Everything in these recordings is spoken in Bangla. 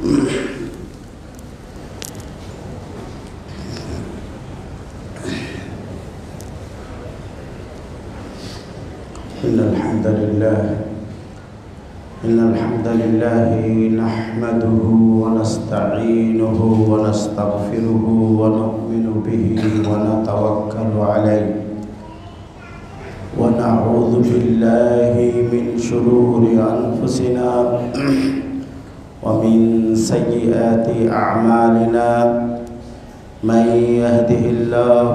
إن الحمد لله نحمده ونستعينه ونستغفره ونؤمن به ونتوكل عليه ونعوذ بالله من شرور أنفسنا ومن سيئات أعمالنا من يهده الله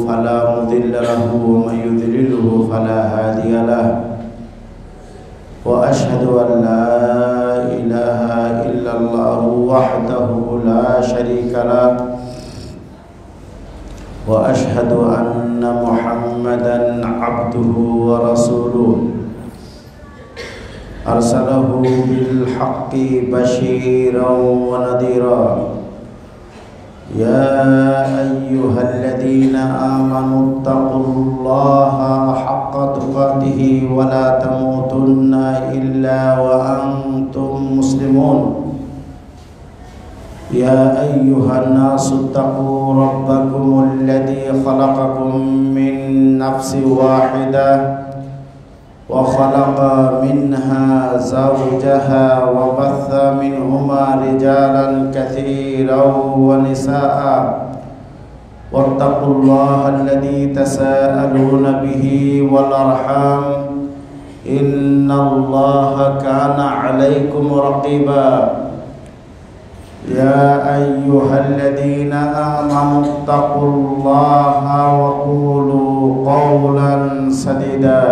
فلا مضل له ومن يضلله فلا هادي له وأشهد أن لا إله إلا الله وحده لا شريك له وأشهد أن محمدا عبده ورسوله أرسله بالحق بشيرا ونذيرا يا أيها الذين آمنوا اتقوا الله حق تقاته ولا تموتن إلا وأنتم مسلمون يا أيها الناس اتقوا ربكم الذي خلقكم من نفس واحدة وخلق منها زوجها وبث منهما رجالا كثيرا ونساء واتقوا الله الذي تساءلون به والأرحام إن الله كان عليكم رقيبا يا أيها الذين آمنوا اتقوا الله وقولوا قولا سديدا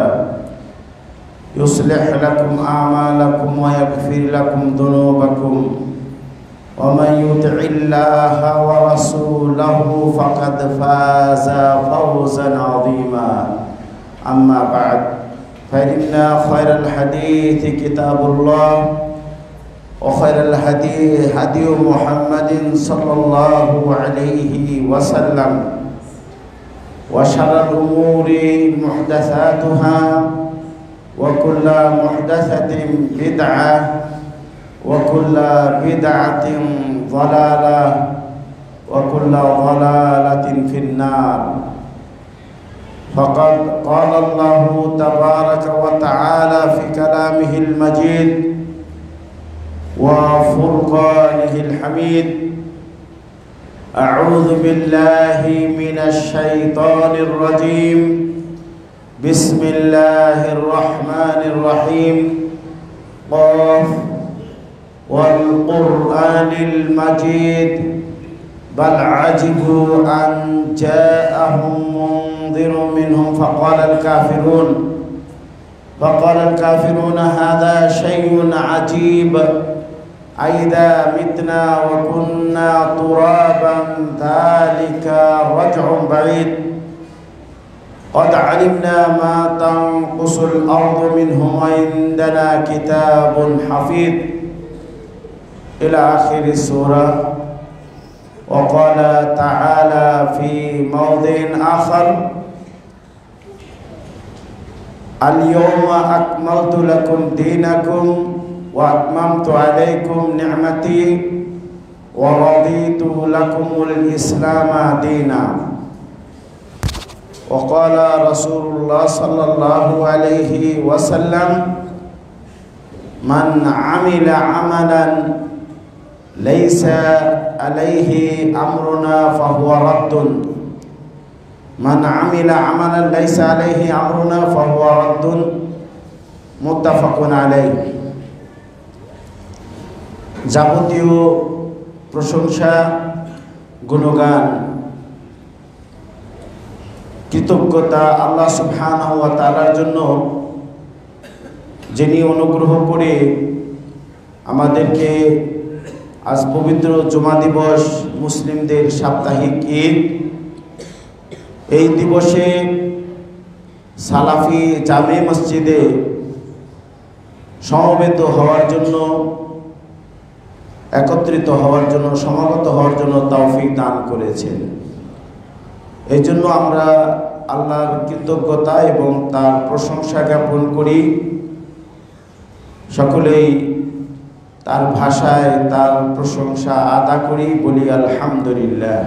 يصلح لكم أعمالكم ويغفر لكم ذنوبكم ومن يطع الله ورسوله فقد فاز فوزا عظيما أما بعد فإن خير الحديث كتاب الله وخير الهدي هدي محمد صلى الله عليه وسلم وشر الأمور محدثاتها وكل محدثة بدعة وكل بدعة ضلالة وكل ضلالة في النار فقد قال الله تبارك وتعالى في كلامه المجيد وفرقانه الحميد أعوذ بالله من الشيطان الرجيم بسم الله الرحمن الرحيم قاف والقرآن المجيد بل عجبوا أن جاءهم منذر منهم فقال الكافرون هذا شيء عجيب أئذا متنا وكنا ترابا ذلك رجع بعيد قد علمنا ما تنقص الأرض منهم وعندنا كتاب حفيظ إلى آخر السورة. وقال تعالى في موضع آخر اليوم أكملت لكم دينكم وأتممت عليكم نعمتي ورضيت لكم الإسلام دينا. وقال رسول الله صلى الله عليه وسلم من عمل عملا ليس عليه أمرنا فهو رد من عمل عملا ليس عليه أمرنا فهو رد متفق عليه। যাবতীয় প্রশংসা গুণগান কৃতজ্ঞতা আল্লাহ সুবহানাহু ওয়া তাআলার জন্য, যিনি অনুগ্রহ করে আমাদেরকে আজ পবিত্র জুমা দিবস, মুসলিমদের সাপ্তাহিক ঈদ, এই দিবসে সালাফি জামে মসজিদে সমবেত হওয়ার জন্য, একত্রিত হওয়ার জন্য, সমাগত হওয়ার জন্য তৌফিক দান করেছেন। এই জন্য আমরা আল্লাহর কৃতজ্ঞতা এবং তার প্রশংসা জ্ঞাপন করি। সকলেই তার ভাষায় তার প্রশংসা আদা করি, বলি আলহামদুলিল্লাহ।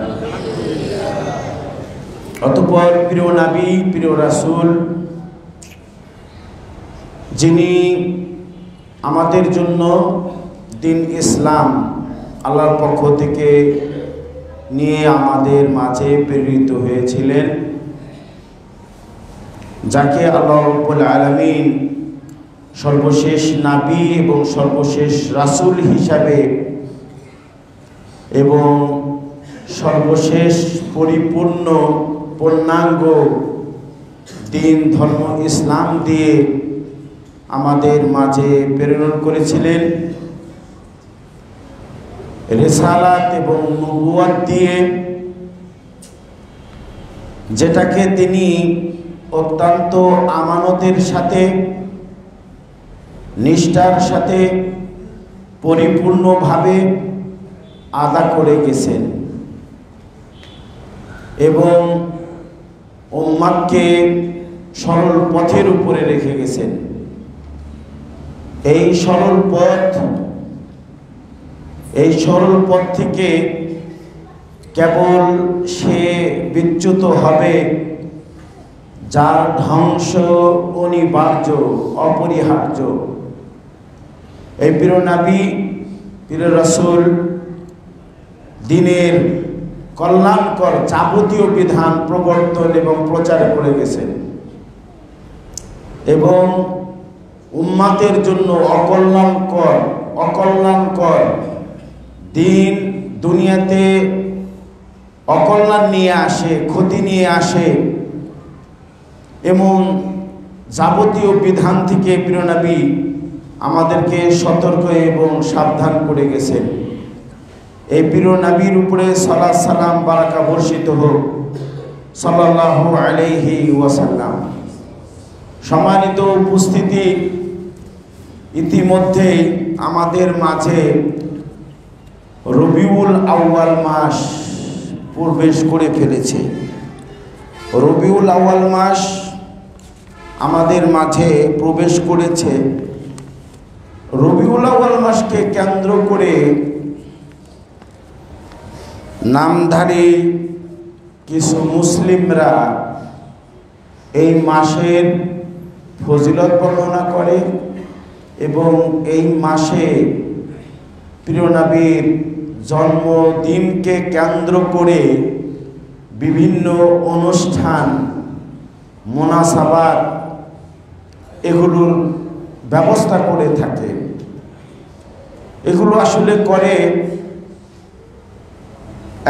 অতঃপর প্রিয় নবী, প্রিয় রাসূল, যিনি আমাদের জন্য দিন ইসলাম আল্লাহর পক্ষ থেকে নিয়ে আমাদের মাঝে প্রেরিত হয়েছিলেন, যাকে আল্লাহ রাব্বুল আলামিন সর্বশেষ নবী এবং সর্বশেষ রাসূল হিসাবে এবং সর্বশেষ পরিপূর্ণ পূর্ণাঙ্গ দিন ধর্ম ইসলাম দিয়ে আমাদের মাঝে প্রেরণ করেছিলেন। রিসালাত এবং নবুয়ত দিয়ে, যেটাকে তিনি অত্যন্ত আমানতের সাথে, নিষ্ঠার সাথে পরিপূর্ণভাবে আদা করে গেছেন এবং উম্মাহকে সরল পথের উপরে রেখে গেছেন। এই সরল পথ থেকে কেবল সে বিচ্যুত হবে যার ধ্বংস অনিবার্য, অপরিহার্য। এই প্রিয় নবী, প্রিয় রাসূল দ্বীনের কল্যাণকর যাবতীয় বিধান প্রবর্তন এবং প্রচার করে গেছেন এবং উম্মতের জন্য অকল্যাণকর দিন দুনিয়াতে অকল্যাণ নিয়ে আসে, ক্ষতি নিয়ে আসে, এবং যাবতীয় বিধান থেকে প্রিয় নবী আমাদেরকে সতর্ক এবং সাবধান করে গেছেন। এই প্রিয় নবীর উপরে সালাত সালাম বারাকা বর্ষিত হোক, সাল্লাল্লাহু আলাইহি ওয়াসাল্লাম। সম্মানিত উপস্থিতি, ইতিমধ্যেই আমাদের মাঝে রবিউল আউয়াল মাস প্রবেশ করে ফেলেছে। রবিউল আউয়াল মাস আমাদের মাঝে প্রবেশ করেছে। রবিউল আউয়াল মাসকে কেন্দ্র করে নামধারী কিছু মুসলিমরা এই মাসের ফজিলত বর্ণনা করে এবং এই মাসে প্রিয় নবীর জন্মদিনকে কেন্দ্র করে বিভিন্ন অনুষ্ঠান, মুনাসাবাত এগুলোর ব্যবস্থা করে থাকে। এগুলো আসলে করে,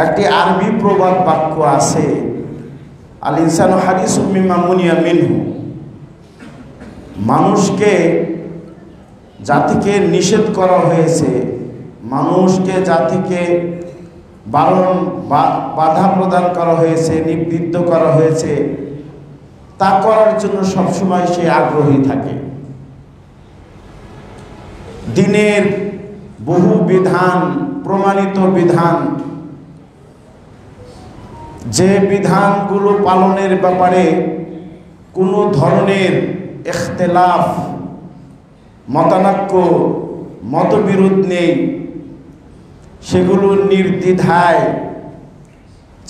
একটি আরবি প্রবাদ বাক্য আছে, আল ইনসানু হাদিসুম মিম্মা মুনিয়া মিনহু। মানুষকে জাতিকে নিষেধ করা হয়েছে, মানুষকে জাতিকে বাধা প্রদান করা হয়েছে, নিবৃত্ত করা হয়েছে, তা করার জন্য সবসময় সে আগ্রহী থাকে। দিনের বহু বিধান, প্রমাণিত বিধান, যে বিধানগুলো পালনের ব্যাপারে কোনো ধরনের ইখতিলাফ, মতানৈক্য, মতবিরোধ নেই, সেগুলো নির্দ্বিধায়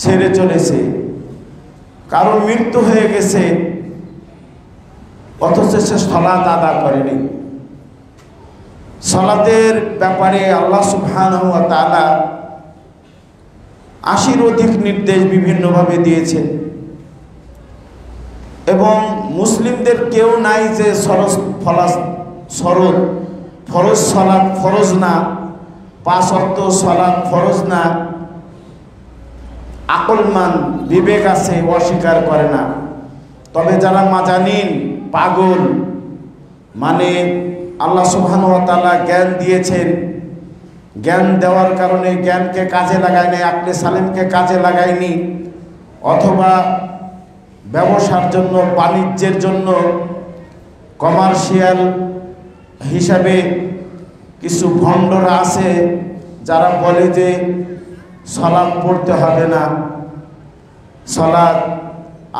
ছেড়ে চলেছে। কারণ মৃত্যু হয়ে গেছে অথচ সে সালাত আদা করেনি। সালাতের ব্যাপারে আল্লাহ সুবহানাহু ওয়া তাআলা ৮০-র অধিক নির্দেশ বিভিন্নভাবে দিয়েছেন এবং মুসলিমদের কেউ নাই যে ফরজ সালাত ফরজ না, ৫ ওয়াক্ত সালাত ফরজ না, আকলমান বিবেক আছে, অস্বীকার করে না। তবে যারা মাজানিন, পাগল, মানে আল্লাহ সুবহানাহু ওয়া তাআলা জ্ঞান দিয়েছেন, জ্ঞান দেওয়ার কারণে জ্ঞানকে কাজে লাগায় নাই, আকলে সালিমকে কাজে লাগায়নি, অথবা ব্যবসার জন্য, বাণিজ্যের জন্য, কমার্শিয়াল হিসাবে কিছু ভণ্ডরা আছে যারা বলে যে সালাত পড়তে হবে না, সালাত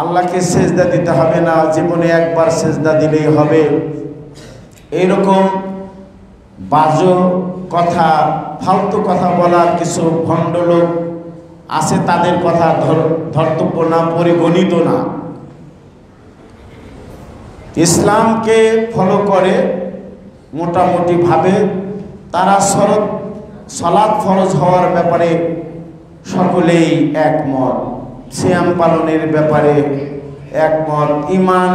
আল্লাহকে সেজদা দিতে হবে না, জীবনে একবার সেজদা দিলেই হবে। এইরকম বাজে কথা, ফালতু কথা বলার কিছু ভণ্ড লোক আছে, তাদের কথা ধর্তব্য না, পরিগণিত না। ইসলামকে ফলো করে মোটামুটি ভাবে তারা সালাত ফরজ হওয়ার ব্যাপারে সকলেই একমত, সিয়াম পালনের ব্যাপারে একমত, ঈমান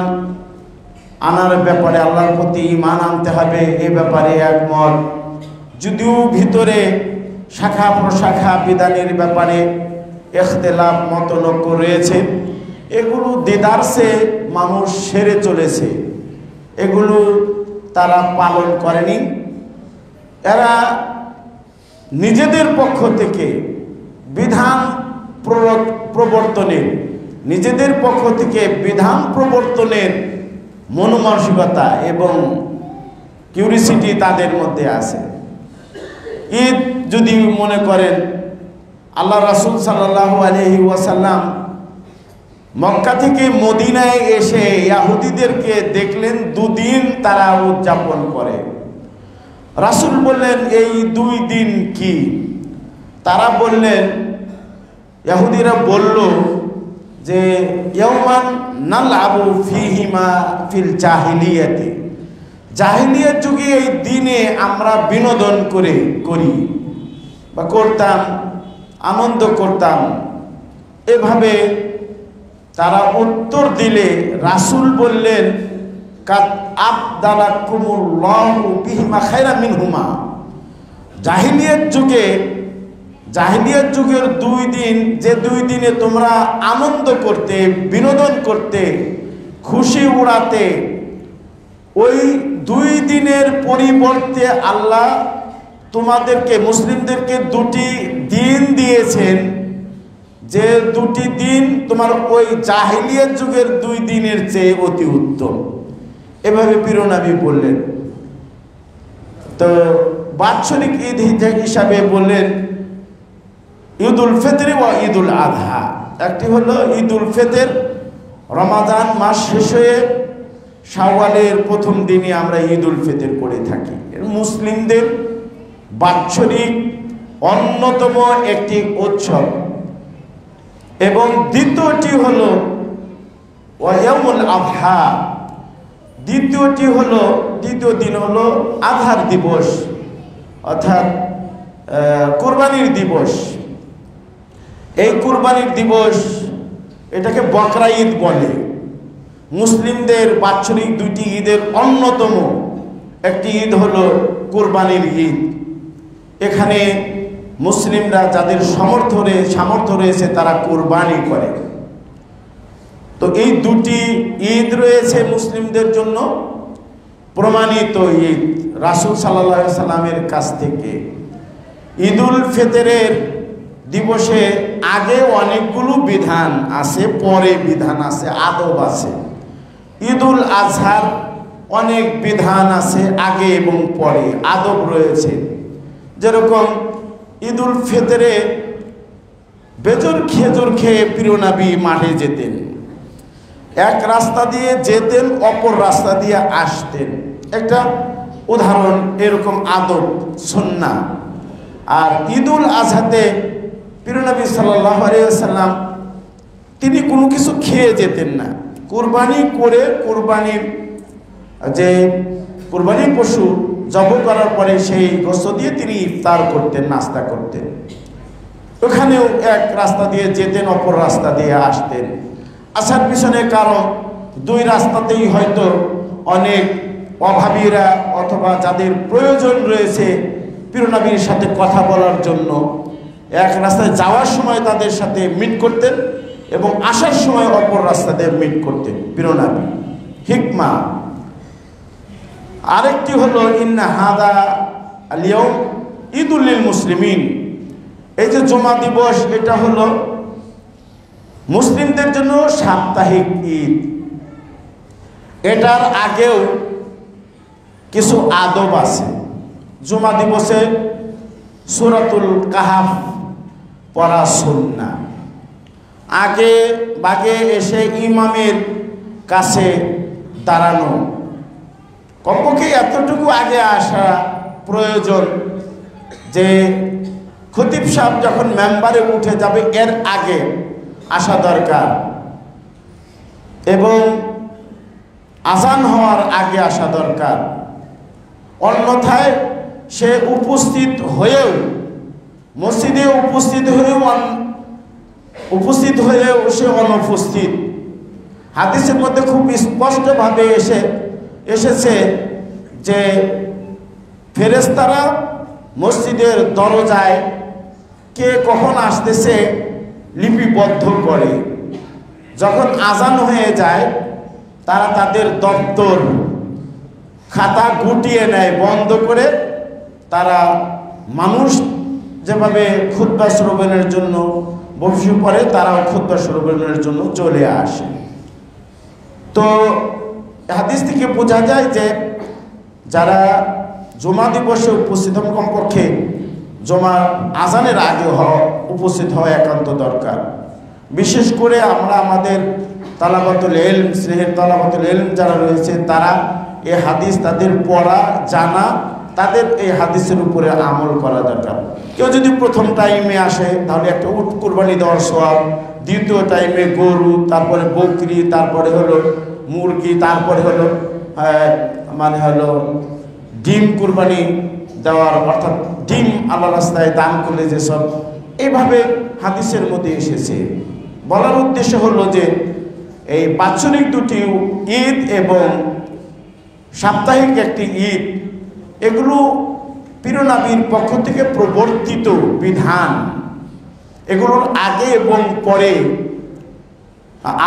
আনার ব্যাপারে, আল্লাহর প্রতি ঈমান আনতে হবে এ ব্যাপারে একমত। যদিও ভিতরে শাখা প্রশাখা বিধানের ব্যাপারে ইখতিলাফ মতনৈক্য রয়েছে, এগুলো দেদারসে মানুষ সেরে চলেছে, এগুলো তারা পালন করেনি। এরা নিজেদের পক্ষ থেকে বিধান প্রবর্তনের মনোমানসিকতা এবং কিউরিসিটি তাদের মধ্যে আছে। ঈদ যদি মনে করেন, আল্লাহ রাসূল সাল্লাল্লাহু আলাইহি ওয়াসাল্লাম মক্কা থেকে মদিনায় এসে ইহুদিদেরকে দেখলেন 2 দিন তারা উদযাপন করে। রাসূল বললেন, এই 2 দিন কি? তারা বললেন, ইহুদিরা বলল যে ইয়াওমান নালআবু ফীহিমা ফিল জাহিলিয়াতি, জাহিলিয়াত যুগে এই দিনে আমরা বিনোদন করি বা করতাম, আনন্দ করতাম। এভাবে তারা উত্তর দিলে রাসূল বললেন, কাদ আবদালাকুমুল্লাহু বিহিমা খায়রাম মিনহুমা, জাহিলিয়াত যুগের 2 দিন, যে 2 দিনে তোমরা আনন্দ করতে, বিনোদন করতে, খুশি উড়াতে, ওই 2 দিনের পরিবর্তে আল্লাহ তোমাদেরকে, মুসলিমদেরকে 2টি দিন দিয়েছেন, যে 2টি দিন তোমার ওই জাহিলিয়াত যুগের 2 দিনের চেয়ে অতি উত্তম। এভাবে প্রিয় নবী বললেন। তো বাৎসরিক ঈদ হিসাবে বললেন ঈদুল ফিতর ও ঈদুল আযহা। একটি হলো ঈদুল ফিতর, রমাদান মাস শেষ হয়ে শাওয়ালের প্রথম দিনে আমরা ঈদুল ফিতর করে থাকি, মুসলিমদের বাৎসরিক অন্যতম একটি উৎসব। এবং দ্বিতীয়টি হলো ইয়াউমুল আযহা, দ্বিতীয় দিন হলো আযহার দিবস, অর্থাৎ কুরবানির দিবস। এই কুরবানির দিবস, এটাকে বকরা ঈদ বলে। মুসলিমদের বাৎসরিক 2টি ঈদের অন্যতম একটি ঈদ হলো কুরবানির ঈদ। এখানে মুসলিমরা যাদের সামর্থ্য রয়েছে তারা কুরবানি করে। তো এই 2টি ঈদ রয়েছে মুসলিমদের জন্য প্রমাণিত ঈদ রাসূল সাল্লাল্লাহু আলাইহি সাল্লামের কাছ থেকে। ঈদুল ফিতরের দিবসে আগে অনেকগুলো বিধান আছে, পরে বিধান আছে, আদব আছে। ঈদুল আজহার অনেক বিধান আছে, আগে এবং পরে আদব রয়েছে। যেরকম ঈদুল ফিতরে বেজর খেজুর খেয়ে প্রিয় নবী মাঠে যেতেন, এক রাস্তা দিয়ে যেতেন, অপর রাস্তা দিয়ে আসতেন, একটা উদাহরণ, এরকম আদব সুন্নাহ। আর ঈদুল আজহাতে প্রিয় নবী সাল্লাল্লাহু আলাইহি ওয়াসাল্লাম তিনি কোনো কিছু খেয়ে যেতেন না, কুরবানি করে কুরবানির পশু জবাই করার পরে সেই গোশত দিয়ে তিনি ইফতার করতেন, নাস্তা করতেন। ওখানেও এক রাস্তা দিয়ে যেতেন, অপর রাস্তা দিয়ে আসতেন। আসার পিছনে কারণ 2 রাস্তাতেই হয়তো অনেক অভাবীরা অথবা যাদের প্রয়োজন রয়েছে প্রিয় নবীর সাথে কথা বলার জন্য, এক রাস্তায় যাওয়ার সময় তাদের সাথে মিট করতেন এবং আসার সময় অপর রাস্তাতে মিট করতেন প্রিয় নবী। হিকমা আরেকটি হলো ইন্না হাদা আল ইয়াউম ঈদুল লিল মুসলিমিন, এই যে জুমা দিবস, এটা হলো মুসলিমদের জন্য সাপ্তাহিক ঈদ। এটার আগেও কিছু আদব আছে। জুমা দিবসে সূরাতুল কাহাফ পড়া সুন্নাহ, আগে বাগে এসে ইমামের কাছে দাঁড়ানো, কমপক্ষে এতটুকু আগে আসা প্রয়োজন যে খতিব সাহেব যখন মেম্বারে উঠে যাবে এর আগে আসা দরকার এবং আজান হওয়ার আগে আসা দরকার। অন্যথায় সে উপস্থিত হয়েও মসজিদে উপস্থিত হয়েও সে অনুপস্থিত। হাদিসের মধ্যে খুব স্পষ্টভাবে এসেছে যে ফেরেশতারা মসজিদের দরজায় কে কখন আসতেছে লিপিবদ্ধ করে। যখন আজান হয়ে যায় তারা তাদের দপ্তর খাতা গুটিয়ে নেয়, বন্ধ করে তারা মানুষ যেভাবে খুতবা শ্রবণের জন্য বসে পড়ে তারাও খুতবা শ্রবণের জন্য চলে আসে। তো হাদিস থেকে বোঝা যায় যে যারা জুমা দিবসে উপস্থিত হন কমপক্ষে জমা আজানের আগে উপস্থিত হওয়া একান্ত দরকার। বিশেষ করে আমরা আমাদের তালাবাতুল ইলম, স্নেহের তালাবাতুল ইলম যারা রয়েছে তারা এই হাদিস তাদের পড়া জানা, তাদের এই হাদিসের উপরে আমল করা দরকার। কেউ যদি প্রথম টাইমে আসে তাহলে একটা উট কুরবানি দেওয়ার সওয়াব, দ্বিতীয় টাইমে গরু, তারপরে বকরি, তারপরে হলো মুরগি, তারপরে হলো ডিম কুরবানি দেওয়ার, অর্থাৎ ডিম আল্লাহ রাস্তায় দান করলে যেসব, এইভাবে হাদিসের মধ্যে এসেছে। বলার উদ্দেশ্য হলো যে এই বাৎসরিক দুটি ঈদ এবং সাপ্তাহিক একটি ঈদ, এগুলো প্রিয় নবীর পক্ষ থেকে প্রবর্তিত বিধান। এগুলোর আগে এবং পরে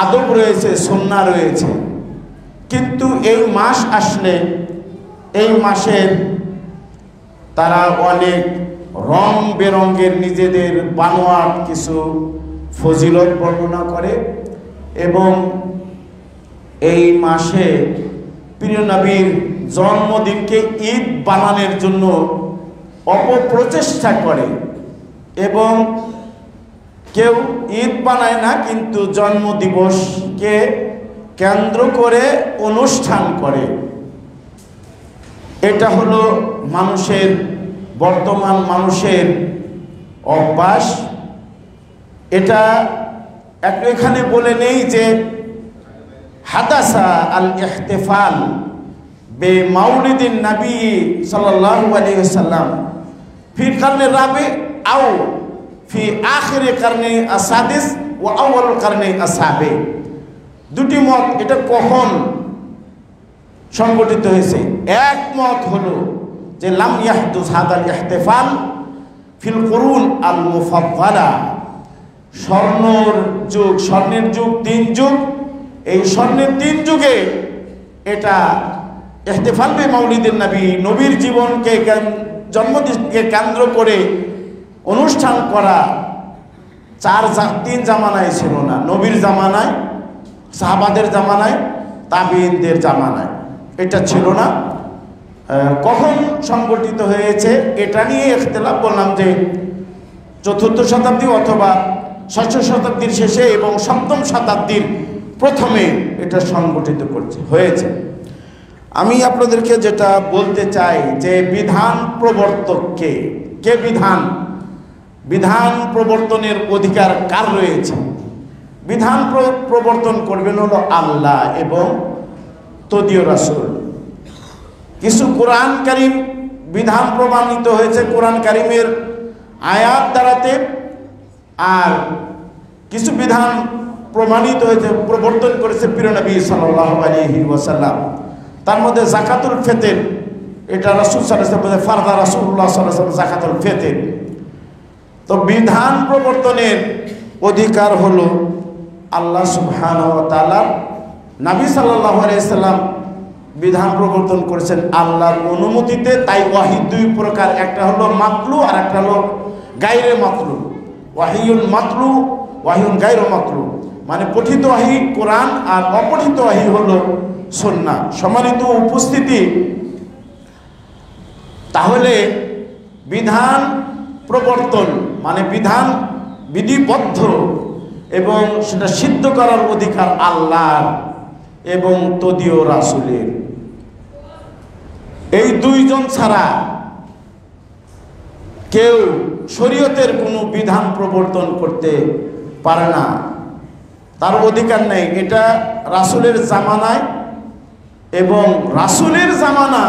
আদব রয়েছে, সুন্নাহ রয়েছে। কিন্তু এই মাস আসলে এই মাসের তারা অনেক রং বেরঙের নিজেদের বানোয়াট কিছু ফজিলত বর্ণনা করে এবং এই মাসে প্রিয় নবীর জন্মদিনকে ঈদ বানানোর জন্য অপপ্রচেষ্টা করে এবং কেউ ঈদ বানায় না, কিন্তু জন্মদিবসকে কেন্দ্র করে অনুষ্ঠান করে। এটা হলো বর্তমান মানুষের অভ্যাস। এটা এখানে বলে নেই যে হাদাসা আল ইহতিফাল বে মাউলিদিন নবী সাল্লাল্লাহু আলাইহি ওয়াসাল্লাম ফি কারনে রাবি আও ফি আখির কারনে আসাদিস ওয়া আউয়াল কারনে আসাবে। দুটি মত, এটা কখন সংগঠিত হয়েছে। এক মত হলো যে লাম ইয়াহদুস হাদাল ইহতিফাল ফিল কুরুন আল মুফাদ্দালা, স্বর্ণের যুগ 3 যুগ, এই স্বর্ণের 3 যুগে এটা ইহতিফাল বে মাউলিদিন নবী, নবীর জীবনকে জন্মদিনকে কেন্দ্র করে অনুষ্ঠান করা 3 জামানায় ছিল না। নবীর জামানায়, সাহাবাদের জামানায়, তাবিঈনদের জামানায় এটা ছিল না। কখন সংগঠিত হয়েছে এটা নিয়ে ইখতিলাফ, বললাম যে 4th শতাব্দী অথবা 6ষ্ঠ শতাব্দীর শেষে এবং 7ম শতাব্দীর প্রথমে এটা সংগঠিত হয়েছে। আমি আপনাদেরকে যেটা বলতে চাই যে বিধান প্রবর্তককে, কে বিধান প্রবর্তনের অধিকার কার রয়েছে? বিধান প্রবর্তন করবেন হলো আল্লাহ এবং তদীয় রাসূল। কিছু কোরআন কারীম বিধান প্রমাণিত হয়েছে কোরআন কারীমের আয়াত দ্বারাতে, আর কিছু বিধান প্রমাণিত হয়েছে, প্রবর্তন করেছে প্রিয় নবী সাল্লাল্লাহু আলাইহি ওয়াসাল্লাম। তার মধ্যে যাকাতুল ফিতর, এটা রাসূল সাল্লাল্লাহু আলাইহি ওয়াসাল্লাম ফারদা রাসূলুল্লাহ সাল্লাল্লাহু আলাইহি ওয়াসাল্লাম যাকাতুল ফিতর। তো বিধান প্রবর্তনের অধিকার হলো আল্লাহ সুবহানাহু ওয়া তাআলা। নবী সাল্লাল্লাহু আলাইহি ওয়াসাল্লাম বিধান প্রবর্তন করেছেন আল্লাহর অনুমতিতে। তাই ওয়াহী 2 প্রকার, একটা হলো মাতলু আর একটা হলো গায়রে মাতলু। ওয়াহিউল মাতলু, ওয়াহিউন গায়রে মাতলু, মানে পঠিত ওয়াহী কোরআন আর অপঠিত ওয়াহী হলো সুন্নাহ। সম্মানিত উপস্থিতি, তাহলে বিধান প্রবর্তন মানে বিধান বিধিবদ্ধ এবং সেটা সিদ্ধ করার অধিকার আল্লাহর এবং তদীয় রাসূলের। এই 2 জন ছাড়া কেউ শরীয়তের কোনো বিধান প্রবর্তন করতে পারে না, তার অধিকার নেই। এটা রাসূলের জামানায় এবং রাসূলের জামানা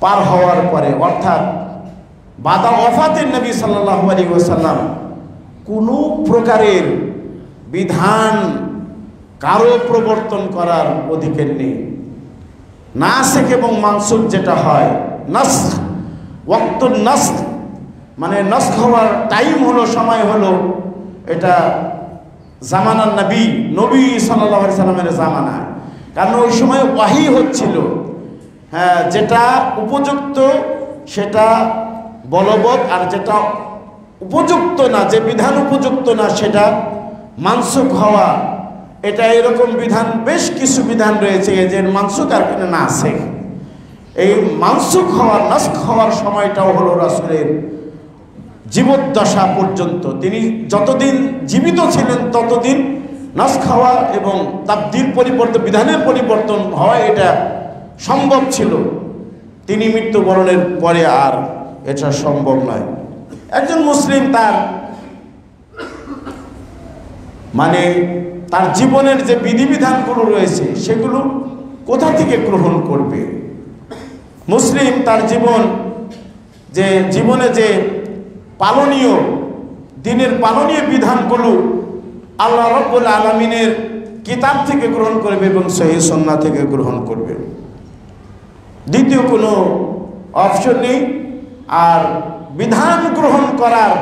পার হওয়ার পরে, অর্থাৎ বাদা ওয়াফাতের নবী সাল্লাল্লাহু আলাইহি ওয়াসাল্লাম কোনো প্রকারের বিধান কারো প্রবর্তন করার অধিকার নেই। নাসিখ এবং মানসুখ যেটা হয়, নাসখ ওয়াক্তুন নাসখ মানে নাসখ হওয়ার টাইম হলো, সময় হলো, এটা জামানার নবী সাল্লাল্লাহু আলাইহি সাল্লামের জামানা। কারণ ওই সময় ওয়াহী হচ্ছিল, হ্যাঁ, যেটা উপযুক্ত সেটা বলবৎ, আর যেটা উপযুক্ত না, যে বিধান উপযুক্ত না, সেটা মানসুখ হওয়া। এটা এরকম বিধান, বেশ কিছু বিধান রয়েছে যে মানসুখ আর কিনা নাসিখ। এই মানসুখ হওয়ার, নাসখ হওয়ার সময়টাও হলো রাসূলের জীবদ্দশা পর্যন্ত। তিনি যতদিন জীবিত ছিলেন ততদিন নাসখ হওয়া এবং তাবদীল পরিবর্তন, বিধানের পরিবর্তন হওয়া এটা সম্ভব ছিল। তিনি মৃত্যুবরণের পরে আর এটা সম্ভব নয়। একজন মুসলিম তার মানে তার জীবনের যে বিধিবিধানগুলো রয়েছে সেগুলো কোথা থেকে গ্রহণ করবে? মুসলিম তার জীবনে যে পালনীয় দিনের পালনীয় বিধানগুলো আল্লাহ রাব্বুল আলামিনের কিতাব থেকে গ্রহণ করবে এবং সহিহ সুন্নাহ থেকে গ্রহণ করবে। দ্বিতীয় কোনো অপশন নেই। আর বিধান গ্রহণ করার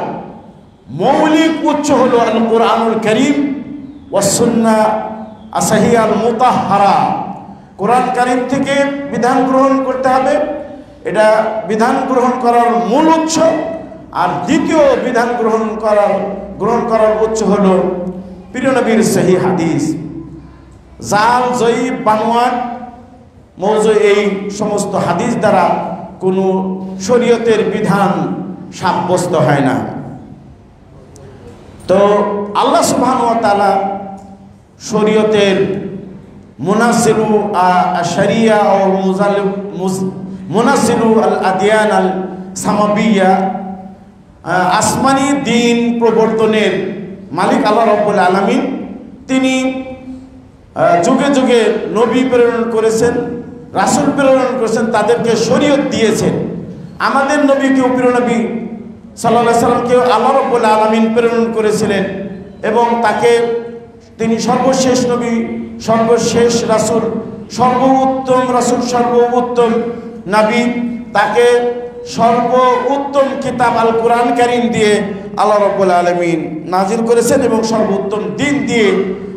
মৌলিক উৎস হলো আল কোরআনুল কারীম ওয়াস সুন্নাহ আসহিয়াল মুতাহহারা। কোরআন কারীম থেকে বিধান গ্রহণ করতে হবে, এটা বিধান গ্রহণ করার মূল উৎস। আর দ্বিতীয় বিধান গ্রহণ করার উৎস হলো প্রিয় নবীর সহিহ হাদিস। জাল, জয়ীব, বানোয়াট, মৌজু, এই সমস্ত হাদিস দ্বারা কোনো শরীয়তের বিধান সাব্যস্ত হয় না। তো আল্লাহ সুবহানাহু ওয়া তাআলা শরীয়তের মুনাসিরু আশ-শরিয়া ও মুনাসিরু আল আদিয়ান আল সামাবিয়া, আসমানি দিন প্রবর্তনের মালিক আল্লাহ রাব্বুল আলামিন। তিনি যুগে যুগে নবী প্রেরণ করেছেন, রাসূল প্রেরণ করেছেন, তাদেরকে শরীয়ত দিয়েছেন। আমাদের নবীকেও, প্রিয় নবী সাল্লাল্লাহু আলাইহি সাল্লামকেও আল্লাহ রাব্বুল আলামিন প্রেরণ করেছিলেন এবং তিনি সর্বশেষ নবী, সর্বশেষ রাসূল, সর্বোত্তম রাসূল, সর্বোত্তম নবী। তাকে সর্বোত্তম কিতাব আল কোরআন কারীম দিয়ে আল্লাহ রাব্বুল আলামিন নাজিল করেছেন এবং সর্বোত্তম দিন দিয়ে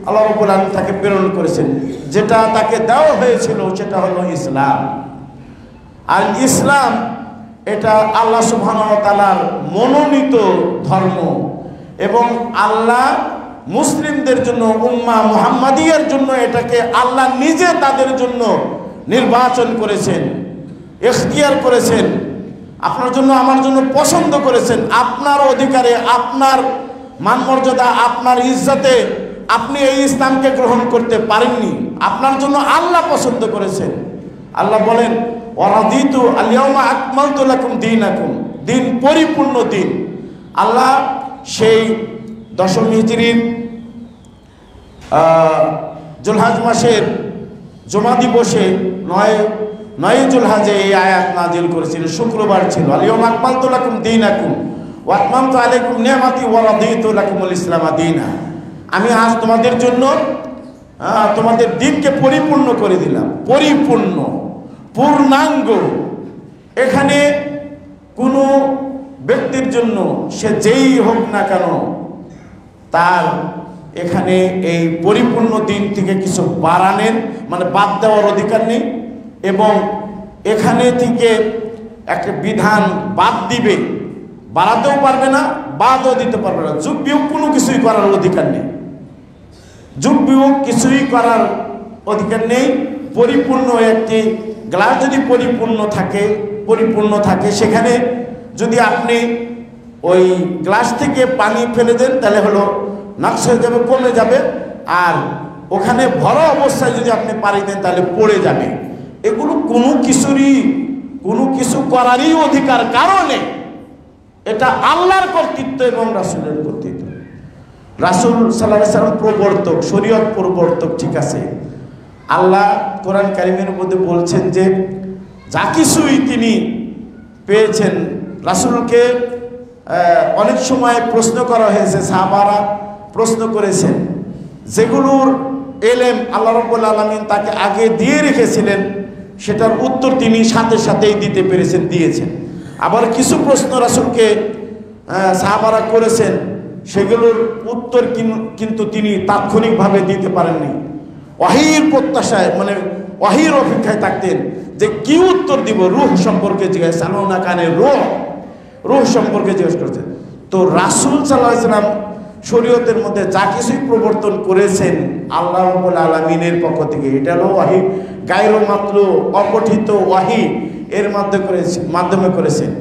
আল্লাহ রাব্বুল আলামিন তাকে প্রেরণ করেছেন। যেটা তাকে দেওয়া হয়েছিল সেটা হলো ইসলাম। আর ইসলাম এটা আল্লাহ সুবহানাহু ওয়া তাআলার মনোনীত ধর্ম এবং আল্লাহ মুসলিমদের জন্য, উম্মাহ মুহাম্মাদিয়ার জন্য এটাকে আল্লাহ নিজে তাদের জন্য নির্বাচন করেছেন, ইখতিয়ার করেছেন, আপনার জন্য, আমার জন্য পছন্দ করেছেন। আপনার অধিকারে, আপনার মান মর্যাদা, আপনার ইজ্জতে আপনি এই ইসলামকে গ্রহণ করতে পারেননি, আপনার জন্য আল্লাহ পছন্দ করেছেন। আল্লাহ বলেন, ওয়ারাদিতু আল-ইয়াওমা আকমালতু লাকুম দীনাকুম, দিন পরিপূর্ণ দিন। আল্লাহ সেই 10 হিজরির জুলহাজ মাসের জুমা দিবসে 9 জুলহাজে এই আয়াত নাজিল করেছিলেন। শুক্রবার ছিল। আল-ইয়াওমা আকমালতু লাকুম দীনাকুম ওয়া আতমামতু আলাইকুম নি'মাতি ওয়া রাদিতু লাকুমুল ইসলামা দীনা। আমি আজ তোমাদের জন্য তোমাদের দিনকে পরিপূর্ণ করে দিলাম। পরিপূর্ণ, পূর্ণাঙ্গ। এখানে কোনো ব্যক্তির জন্য, সে যেই হোক না কেন, তার এখানে এই পরিপূর্ণ দিন থেকে কিছু বাড়ানোর মানে বাদ দেওয়ার অধিকার নেই এবং এখানে থেকে একটা বিধান বাদ দিবে, বাড়াতেও পারবে না, বাদও দিতে পারবে না। যুগ বিয়োগ কোনো কিছুই করার অধিকার নেই, যুগ বিয়োগ কিছুই করার অধিকার নেই। পরিপূর্ণ একটি গ্লাস যদি পরিপূর্ণ থাকে সেখানে যদি আপনি ওই গ্লাস থেকে পানি ফেলে দেন তাহলে হলো নষ্ট হয়ে যাবে, কমে যাবে। আর ওখানে ভরা অবস্থায় যদি আপনি পানি দেন তাহলে পড়ে যাবে। এগুলো কোনো কিছু করারই অধিকার কারণে এটা আল্লাহর কর্তৃত্ব এবং রাসূলের কর্তৃত্ব। রাসূল সাল্লাল্লাহু আলাইহি ওয়াসাল্লাম প্রবর্তক, শরীয়ত প্রবর্তক, ঠিক আছে। আল্লাহ কোরআন কারীমের মধ্যে বলছেন যে যা কিছুই তিনি পেয়েছেন, রাসূলকে অনেক সময় প্রশ্ন করা হয়েছে, সাহাবারা প্রশ্ন করেছেন, যেগুলোর এলেম আল্লাহ রাব্বুল আলামিন তাকে আগে দিয়ে রেখেছিলেন সেটার উত্তর তিনি সাথে সাথেই দিতে পেরেছেন, দিয়েছেন। আবার কিছু প্রশ্ন রাসূলকে সাহাবারা করেছেন, সেগুলোর উত্তর কিন্তু তিনি তাৎক্ষণিকভাবে দিতে পারেননি। ওয়াহির প্রত্যাশায়, মানে ওয়াহির অপেক্ষায় থাকতেন যে কি উত্তর দিব। রূহ সম্পর্কে জিজ্ঞাসা, সালনা কানে রূহ সম্পর্কে জিজ্ঞেস করেছেন। তো রাসূল সাল্লাল্লাহু আলাইহি ওয়াসাল্লাম শরীয়তের মধ্যে যা কিছুই প্রবর্তন করেছেন আল্লাহ রাব্বুল আলামিনের পক্ষ থেকে, এটা হলো ওয়াহি, গায়রু মাতলু, অপঠিত ওয়াহি এর মাধ্যমে করেছেন।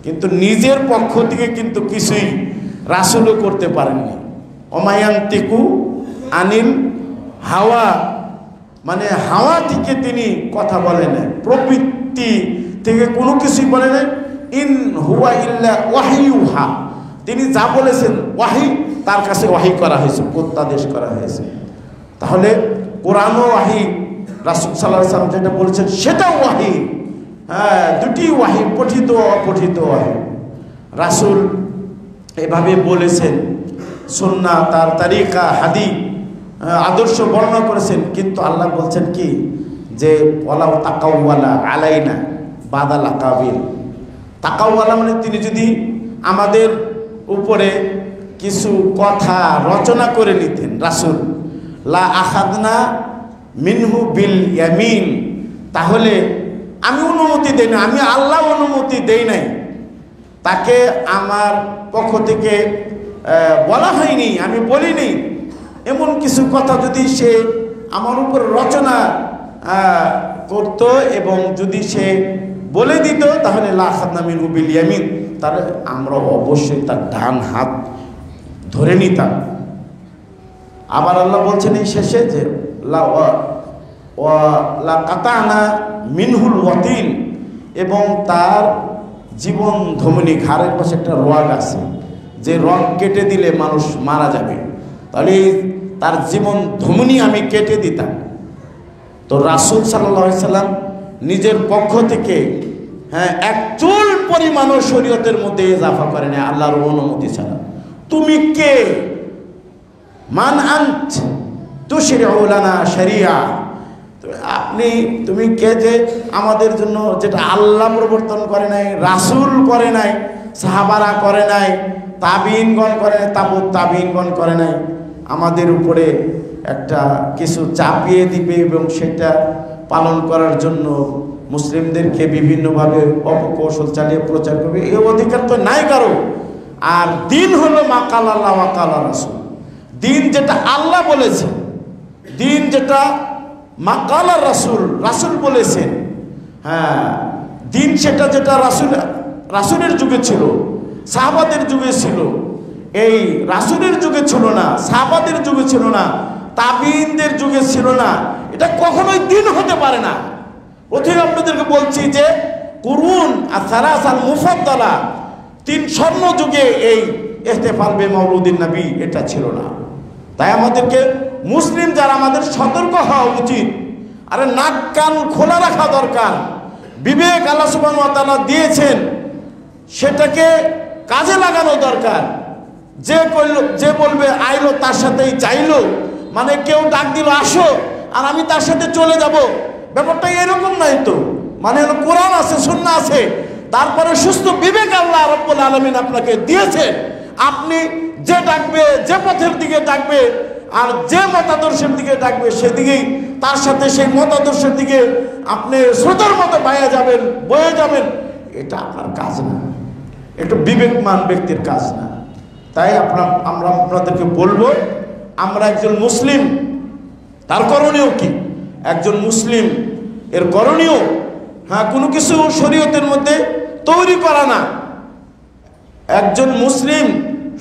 কিন্তু নিজের পক্ষ থেকে কিন্তু কিছুই রাসূলও করতে পারেননি। ওমায়ান্তিকু আনিল হাওয়া, মানে হাওয়া থেকে তিনি কথা বলেন না, প্রবৃত্তি থেকে কোনো কিছুই বলে নাই। ইন হুয়া ইল্লা ওয়াহিয়ুহা, তিনি যা বলেছেন ওয়াহি, তার কাছে ওয়াহি করা হয়েছে, প্রত্যাদেশ করা হয়েছে। তাহলে কোরআনও ওয়াহি, রাসূল সাল্লাল্লাহু আলাইহি ওয়াসাল্লাম যেটা বলেছেন সেটাও ওয়াহি। হ্যাঁ, দুটি ওয়াহি, পঠিত অপঠিত ওয়াহি। রাসূল এভাবে বলেছেন, সুন্নাহ, তার তারিকা, হাদিস, আদর্শ বর্ণনা করেছেন। কিন্তু আল্লাহ বলছেন কি, যে ওয়ালাউ তাকাওয়ালা আলাইনা বাদাল আকাবিল। তাকাওয়ালা মানে তিনি যদি আমাদের উপরে কিছু কথা রচনা করে নিতেন রাসূল, লা আখাদনা মিনহু বিল ইয়ামিন, তাহলে আমি অনুমতি দেই না, আমি আল্লাহ অনুমতি দেই নাই, তাকে আমার পক্ষ থেকে বলা হয়নি, আমি বলিনি, এমন কিছু কথা যদি সে আমার উপর রচনা করত এবং যদি সে বলে দিত, তাহলে লা আখাদনা মিনহু বিল ইয়ামিন, তাহলে আমরা অবশ্যই তার ডান হাত ধরে নিতাম। আবার আল্লাহ বলছেন এই শেষে যে লা কাতানা মিনহুল ওয়াতিন, এবং তার জীবন ধমনী, ঘাড়ের পাশে একটা রগ আছে, যে রগ কেটে দিলে মানুষ মারা যাবে, তাহলে তার জীবন ধমনী আমি কেটে দিতাম। তো রাসূল সাল্লাল্লাহু আলাইহি সাল্লাম নিজের পক্ষ থেকে এক চুল পরিমাণও শরীয়তের মধ্যে ইজাফা করে না আল্লাহর অনুমতি ছাড়া। তুমি কে? মান আনত তুশরিউ লানা শরিয়া, তুমি কে যে আমাদের জন্য, যেটা আল্লাহ প্রবর্তন করে নাই, রাসূল করে নাই, সাহাবারা করে নাই, তাবিঈনগণ করে নাই, তাবিঈনগণ করে নাই, আমাদের উপরে একটা কিছু চাপিয়ে দিবে এবং সেটা পালন করার জন্য মুসলিমদেরকে বিভিন্নভাবে অপকৌশল চালিয়ে প্রচার করবে, এই অধিকার তো নাই কারো। আর দিন হলো মা কাল আল্লাহ ওয়া কাল রাসূল, দিন যেটা আল্লাহ বলেছেন, দিন যেটা মা কাল রাসূল, রাসূল বলেছেন। হ্যাঁ, দিন সেটা যেটা রাসূলের যুগে ছিল, সাহাবাদের যুগে ছিল, এই রাসূলের যুগে ছিল না, সাহাবাদের যুগে ছিল না, তাবিঈনদের যুগে ছিল না, এটা কখনোই দিন হতে পারে না। প্রথমে আপনাদেরকে বলছি যে কুরুন আর সালাসাল মুফাদ্দালা, 3 স্বর্ণ যুগে এই ইহতিফাল বে মাউলুদিন নবী এটা ছিল না। তাই আমাদেরকে মুসলিম যারা, আমাদের সতর্ক হওয়া উচিত। আরে নাক কান খোলা রাখা দরকার। বিবেক আল্লাহ সুবহানাহু ওয়া তাআলা দিয়েছেন, সেটাকে কাজে লাগানো দরকার। যে বলবে আইলো তার সাথেই চাইলো, মানে কেউ ডাক দিল আসো আর আমি তার সাথে চলে যাব, ব্যাপারটা এরকম নাই তো। মানে হলো কোরআন আছে, সুন্নাহ আছে, তারপরে সুস্থ বিবেক আল্লাহ রাব্বুল আলামিন আপনাকে দিয়েছেন। আপনি যে ডাকবে, যে পথের দিকে ডাকবে আর যে মতাদর্শের দিকে ডাকবে, সেদিকেই তার সাথে সেই মতাদর্শের দিকে আপনি স্রোতের মতো বয়ে যাবেন, এটা আপনার কাজ না, এটা বিবেকমান ব্যক্তির কাজ না। তাই আমরা আপনাদেরকে বলবো, আমরা একজন মুসলিম, তার করণীয় কি? একজন মুসলিম এর করণীয় কোনো কিছু শরীয়তের মধ্যে তৈরি করা না। একজন মুসলিম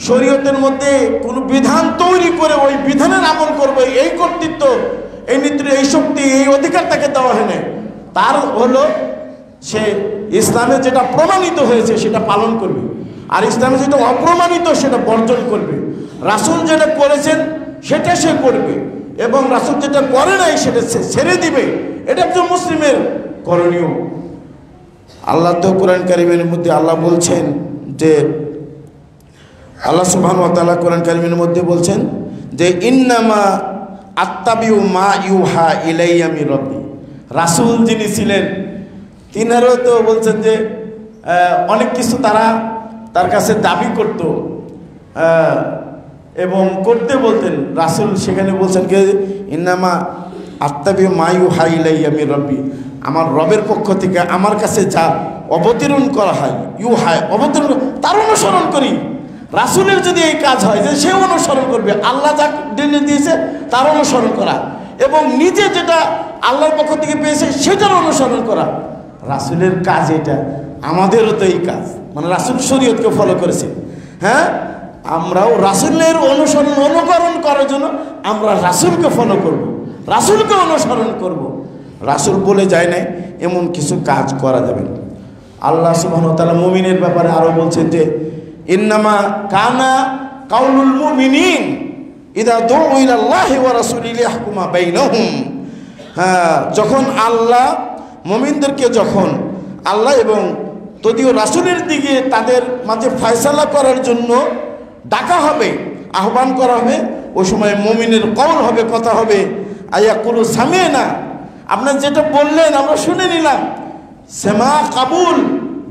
শরীয়তের মধ্যে কোনো বিধান তৈরি করে ওই বিধানের আমল করবে, এই কর্তৃত্ব, এই নেতৃত্ব, এই শক্তি, এই অধিকার তাকে দেওয়া হয় না। তার হলো সে ইসলামে যেটা প্রমাণিত হয়েছে সেটা পালন করবে। আর ইসলামে যেটা অপ্রমাণিত সেটা বর্জন করবে। রাসূল যেটা করেছেন সেটা সে করবে, এবং রাসূল যেটা করে নাই সেটা সে ছেড়ে দিবে। এটা একজন মুসলিমের করণীয়। আল্লাহ তো কোরআন কারীমের মধ্যে আল্লাহ বলছেন যে, আল্লাহ সুবহানাহু ওয়া তাআলা কোরআন কারীমের মধ্যে বলছেন যে ইন্নামা আত্তাবিউ মা ইউহা ইলাইয়া মির রাব্বি। রাসূল যিনি ছিলেন তিনারও তো বলছেন যে অনেক কিছু তারা তার কাছে দাবি করত এবং করতে বলতেন। রাসূল সেখানে বলছেন যে ইন্নামা আত্তাবিউ মা ইউহা ইলাইয়া মির রাব্বি, আমার রবের পক্ষ থেকে আমার কাছে যা অবতীর্ণ করা হয়, ইউহা অবতীর্ণ, তার অনুসরণ করি। রাসূলের যদি এই কাজ হয় যে সে অনুসরণ করবে, আল্লাহ যা দিনে দিয়েছে তার অনুসরণ করা, এবং নিজে যেটা আল্লাহর পক্ষ থেকে পেয়েছে সেটার অনুসরণ করা, রাসূলের কাজ এটা। আমাদেরও তো এই কাজ, মানে রাসূল শরীয়তকে ফলো করেছে। হ্যাঁ, আমরাও রাসূলের অনুকরণ করার জন্য আমরা রাসূলকে ফলো করব, রাসূলকে অনুসরণ করব। রাসূল বলে যায় নাই এমন কিছু কাজ করা যাবে না। আল্লাহ সুবহানাহু ওয়া তাআলা মুমিনের ব্যাপারে আরো বলছেন যে ইন্নামা কানা কাউলুল মুমিনিন ইযা দুউ ইলাল্লাহি ওয়া রাসূলিহি লিয়াহকুমা বাইনাহুম। হ্যাঁ, যখন আল্লাহ মুমিনদেরকে যখন আল্লাহ এবং তদীয় রাসূলের দিকে তাদের মাঝে ফয়সালা করার জন্য ডাকা হবে, আহ্বান করা হবে, ওই সময় মুমিনের কওল হবে, কথা হবে, আয়াকুলু সামিনা, আপনারা যেটা বললেন আমরা শুনে নিলাম। সেমা কাবুল,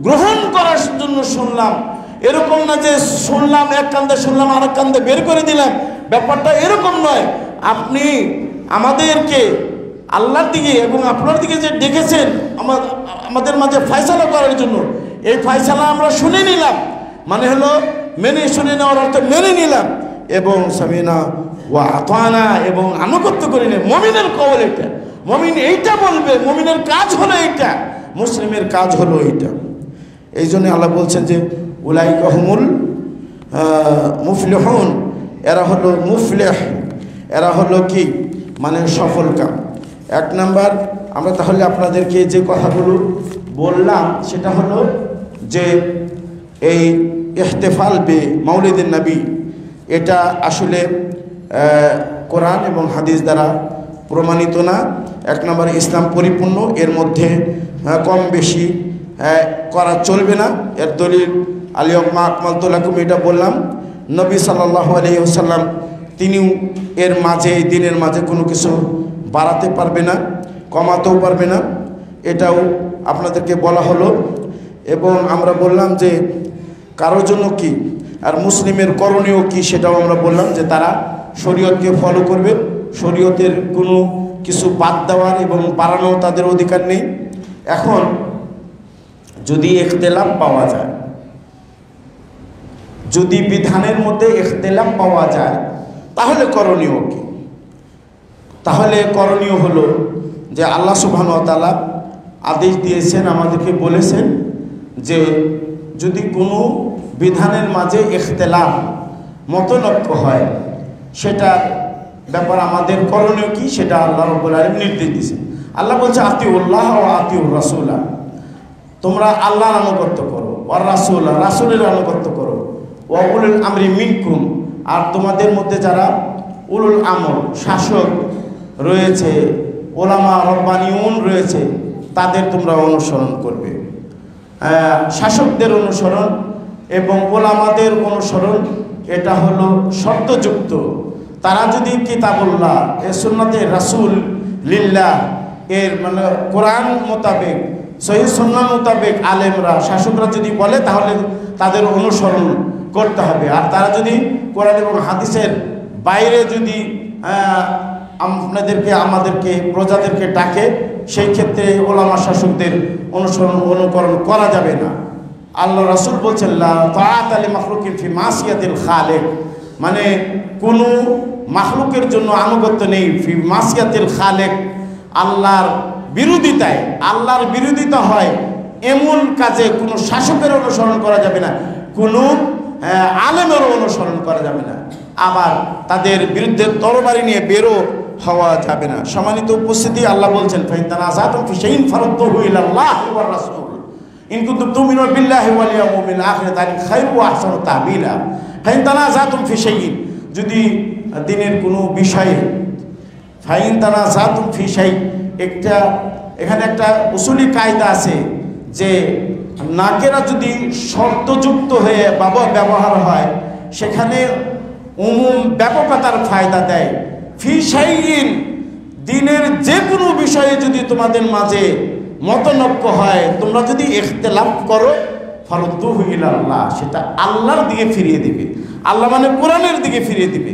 গ্রহণ করার জন্য শুনলাম। এরকম না যে শুনলাম এক কান্দে শুনলাম আর এক কান্দে বের করে দিলাম, ব্যাপারটা এরকম নয়। আপনি আমাদেরকে আল্লাহর দিকে এবং আপনার দিকে যে ডেকেছেন আমাদের মাঝে ফয়সালা করার জন্য, এই ফয়সালা আমরা শুনে নিলাম, মানে হলো মেনে শুনে নেওয়ার অর্থ মেনে নিলাম, এবং সামিনা ওয়া আতানা, এবং আনুগত্য করি না। মুমিনের কওল এটা, মুমিন এইটা বলবে, মুমিনের কাজ হলো এইটা, মুসলিমের কাজ হলো এইটা। এই জন্য আল্লাহ বলছেন যে উলাইকা হুমুল মুফলিহুন, এরা হলো মুফলিহ, এরা হলো কি, মানে সফল কাম। এক নাম্বার, আমরা তাহলে আপনাদেরকে যে কথাগুলো বললাম সেটা হলো যে এই ইহতিফাল বে মাউলিদুন নবী, এটা আসলে কোরআন এবং হাদিস দ্বারা প্রমাণিত না। এক নম্বর, ইসলাম পরিপূর্ণ, এর মধ্যে কম বেশি করা চলবে না। এর দলিল আলিয়াউমা আকমালতু লাকুম, এটা বললাম। নবী সাল্লাল্লাহু আলাইহি ওয়াসাল্লাম তিনিও এর মাঝে, এই দিনের মাঝে কোনো কিছু বাড়াতে পারবে না, কমাতেও পারবে না, এটাও আপনাদেরকে বলা হলো। এবং আমরা বললাম যে কারোর জন্য কি আর মুসলিমের করণীয় কি, সেটাও আমরা বললাম যে তারা শরীয়তকে ফলো করবে, শরীয়তের কোনো কিছু বাদ দেওয়ার এবং বাড়ানোর তাদের অধিকার নেই। এখন যদি ইখতিলাফ পাওয়া যায়, যদি বিধানের মধ্যে ইখতিলাফ পাওয়া যায়, তাহলে করণীয় কি? তাহলে করণীয় হলো যে আল্লাহ সুবহানাহু ওয়া তাআলা আদেশ দিয়েছেন, আমাদেরকে বলেছেন যে যদি কোনো বিধানের মাঝে ইখতিলাফ মতলক্ষ্য হয়, সেটার ব্যাপার আমাদের করণীয় কি, সেটা আল্লাহ রাব্বুল আলামিন নির্দেশ দিয়েছেন। আল্লাহ বলছে আতিউল্লাহ ওয়া আতিউর রাসূলা, তোমরা আল্লাহর আনুগত্য করো, ওয়ার রাসূলা, রাসূলের আনুগত্য করো, ওয়া উলুল আমরি মিনকুম, আর তোমাদের মধ্যে যারা উলুল আমর, শাসক রয়েছে, ওলামা রব্বানিউন রয়েছে, তাদের তোমরা অনুসরণ করবে। শাসকদের অনুসরণ এবং ওলামাদের অনুসরণ, এটা হলো শর্তযুক্ত। তারা যদি কিতাবুল্লাহ, এ সুন্নাতে রাসূল লিল্লাহ, এর মানে কোরআন মোতাবেক, সহিহ সুন্নাহ মোতাবেক আলেমরা, শাসকরা যদি বলে, তাহলে তাদের অনুসরণ করতে হবে। আর তারা যদি কোরআন এবং হাদিসের বাইরে যদি আপনাদেরকে, আমাদেরকে, প্রজাদেরকে ডাকে, সেই ক্ষেত্রে ওলামা শাসকদের অনুকরণ করা যাবে না। আল্লাহ রাসূল বলছেন লা তাআতা লি মাখলুকিন ফি মাসিয়াতিল খালিক, মানে কোনো মাখলুকের জন্য আনুগত্য নেই ফি মাসিয়াতিল খালিক, আল্লাহর বিরোধিতায়। আল্লাহর বিরোধিতা হয় এমন কাজে কোনো শাসকের অনুসরণ করা যাবে না, কোনো আলেমের অনুসরণ করা যাবে না, আবার তাদের বিরুদ্ধে তরবারি নিয়ে বেরো হওয়া যাবে না। সম্মানিত উপস্থিতি, আল্লাহ বলছেন ফাইন তানাযাতুম ফি শাইইন ফারুদ্দুহু ইলাল্লাহি ওয়ার রাসূল, ইন কুনতুম তুমিনুনা বিল্লাহি ওয়াল ইয়াউমিল আখির তালিকা খায়রুন ওয়া আহসানু তা'বীলা। ফাইন তানাযাতুম ফি শাইইন, যদি দিনের কোনো বিষয়ে, ফাইন তানাযাতুম ফি শাই, এখানে একটা উসুলি কায়দা আছে যে নাকেরা যদি শর্তযুক্ত হয়ে ব্যবহার হয় সেখানে ব্যাপকতার ফায়দা দেয়। ফি শাইইন, দিনের যে কোনো বিষয়ে যদি তোমাদের মাঝে মতনৈক্য হয়, তোমরা যদি ইখতিলাফ করো, ফারুদ্দুহু ইলাল্লাহ, সেটা আল্লাহর দিকে ফিরিয়ে দিবে। আল্লাহ মানে কোরআনের দিকে ফিরিয়ে দিবে,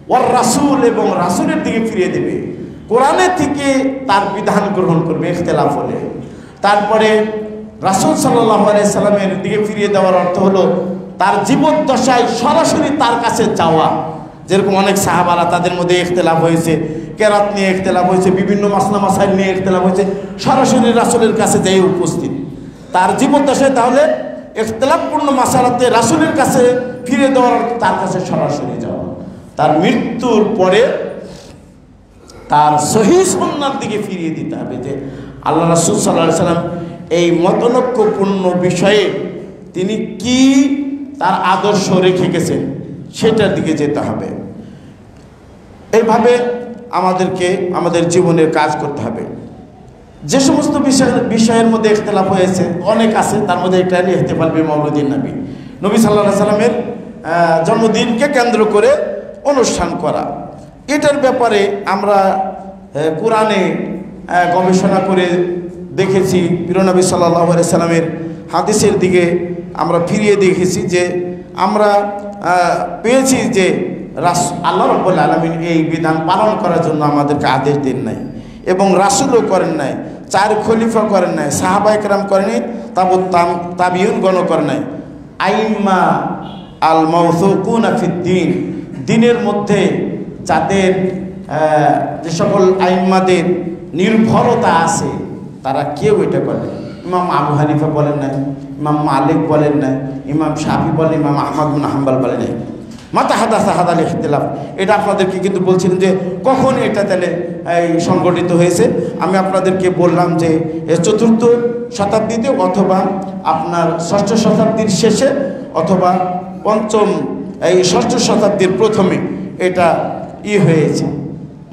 ওয়ার রাসূল, এবং রাসূলের দিকে ফিরিয়ে দিবে। কোরআনের থেকে তার বিধান গ্রহণ করবে ইখতিলাফ হলে। তারপরে রাসূল সাল্লাল্লাহু আলাইহি সাল্লামের দিকে ফিরিয়ে দেওয়ার অর্থ হলো তার জীবদ্দশায় সরাসরি তার কাছে যাওয়া। যেরকম অনেক সাহাবারা, তাদের মধ্যে ইখতিলাফ হয়েছে, কেরাত নিয়ে ইখতিলাফ হয়েছে, বিভিন্ন মাসলা মাসাইল নিয়ে ইখতিলাফ হয়েছে, সরাসরি রাসূলের কাছে যাই উপস্থিত তার জীবদ্দশায়। তাহলে ইখতিলাফপূর্ণ মাসালাতে রাসূলের কাছে ফিরে দেওয়ার, তার কাছে সরাসরি যাওয়া। তার মৃত্যুর পরে তার সহিহ সুন্নাহর দিকে ফিরিয়ে দিতে হবে, যে আল্লাহ রাসূল সাল্লাল্লাহু আলাইহি সাল্লাম এই মতনৈক্যপূর্ণ বিষয়ে তিনি কি তার আদর্শ রেখে গেছেন, সেটার দিকে যেতে হবে। এইভাবে আমাদেরকে আমাদের জীবনের কাজ করতে হবে। যে সমস্ত বিষয়ের মধ্যে ইখতিলাফ হয়েছে অনেক আছে, তার মধ্যে একটা ইহতিফাল বিমাউলিদিন নবী, নবী সাল্লাল্লাহু আলাইহি সাল্লামের জন্মদিনকে কেন্দ্র করে অনুষ্ঠান করা। এটার ব্যাপারে আমরা কোরআনে গবেষণা করে দেখেছি, প্রিয় নবী সাল্লাল্লাহু আলাইহি সাল্লামের হাদিসের দিকে আমরা ফিরিয়ে দেখেছি যে আমরা পেয়েছি যে আল্লাহ রাব্বুল আলামিন এই বিধান পালন করার জন্য আমাদেরকে আদেশ দেন নাই, এবং রাসূলও করেন নাই, 4 খলিফা করেন নাই, সাহাবায়ে কেরাম করেনি, তাবিউনগণ করেন নাই। আইম্মা আল মাওসুকুনা ফিদ্দিন, দিনের মধ্যে যাদের যে সকল আইম্মাদের নির্ভরতা আছে তারা কেউ এটা করেন। ইমাম আবু হানিফা বলেন নাই, ইমাম মালিক বলেন নাই, ইমাম শাফি বলেন, ইমাম আহমদ বিন হাম্বল বলেন নাই। মাতা হাদাসা হাদাল ইখতিলাফ, এটা আপনাদেরকে কিন্তু বলছিলেন যে কখন এটা তাহলে সংগঠিত হয়েছে। আমি আপনাদেরকে বললাম যে 4th শতাব্দীতে, অথবা আপনার 6ষ্ঠ শতাব্দীর শেষে, অথবা 6ষ্ঠ শতাব্দীর প্রথমে এটা হয়েছে,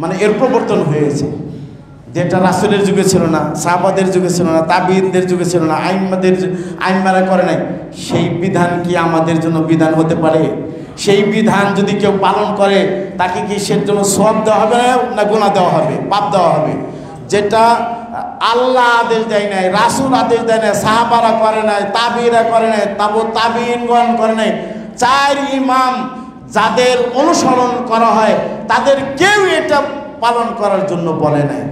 মানে এর প্রবর্তন হয়েছে, যেটা রাসূলের যুগে ছিল না, সাহাবাদের যুগে ছিল না, তাবিঈনদের যুগে ছিল না, আইম্মারা করে নাই। সেই বিধান কি আমাদের জন্য বিধান হতে পারে? সেই বিধান যদি কেউ পালন করে তাকে কি সের জন্য সওয়াব দেওয়া হবে না গুনাহ দেওয়া হবে, পাপ দেওয়া হবে? যেটা আল্লাহ আদেশ দেয় নাই, রাসূল আদেশ দেয় নাই, সাহাবারা করে নাই, তাবিঈরা করে নাই, তাবিঈনগণ করে নাই, 4 ইমাম যাদের অনুসরণ করা হয় তাদের কেউ এটা পালন করার জন্য বলে নাই।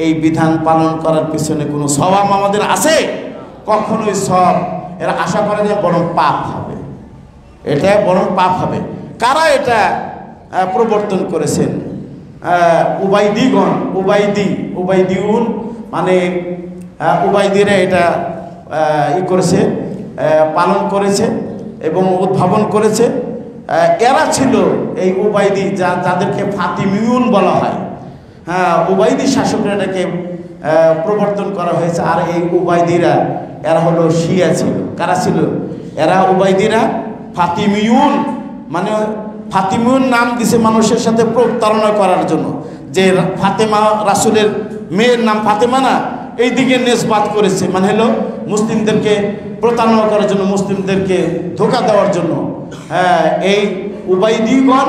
এই বিধান পালন করার পিছনে কোনো সওয়াব আমাদের আছে? কখনোই সওয়াব এরা আশা করে যে, বরং পাপ হবে, এটা বরং পাপ হবে। কারা এটা প্রবর্তন করেছেন? উবাইদিগণ, উবাইদিউন, মানে উবাইদিরা এটা করেছে, পালন করেছে এবং উদ্ভাবন করেছে। এরা ছিল এই উবাইদি, যাদেরকে ফাতিমিউন বলা হয়। হ্যাঁ, উবাইদি শাসকরা এটাকে প্রবর্তন করা হয়েছে। আর এই উবাইদিরা, এরা হলো শিয়া ছিল। কারা ছিল এরা? উবাইদিরা ফাতিমিউন, মানে ফাতিমিউন নাম দিছে মানুষের সাথে প্রতারণা করার জন্য, যে ফাতেমা রাসূলের মেয়ের নাম ফাতেমা না, এই দিকে নিসবাত করেছে, মানে হলো মুসলিমদেরকে প্রতারণা করার জন্য, মুসলিমদেরকে ধোঁকা দেওয়ার জন্য। এই উবাইদিগণ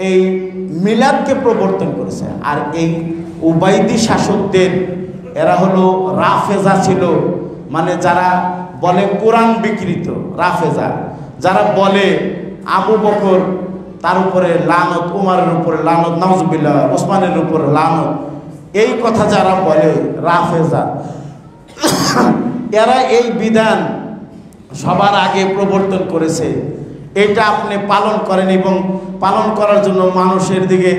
এই মিলাদকে প্রবর্তন করেছে। আর এই উবাইদি শাসকদের এরা হলো রাফেজা ছিল, মানে যারা বলে কোরআন বিকৃত, রাফেজা, যারা বলে আবু বকর তার উপরে লানত, উমারের উপরে লানত, নাউজুবিল্লাহ, ওসমানের উপরে লানত, এই কথা যারা বলে রাফেজা, এরা এই বিধান সবার আগে প্রবর্তন করেছে। এটা আপনি পালন করেন, এবং পালন করার জন্য মানুষের দিকে,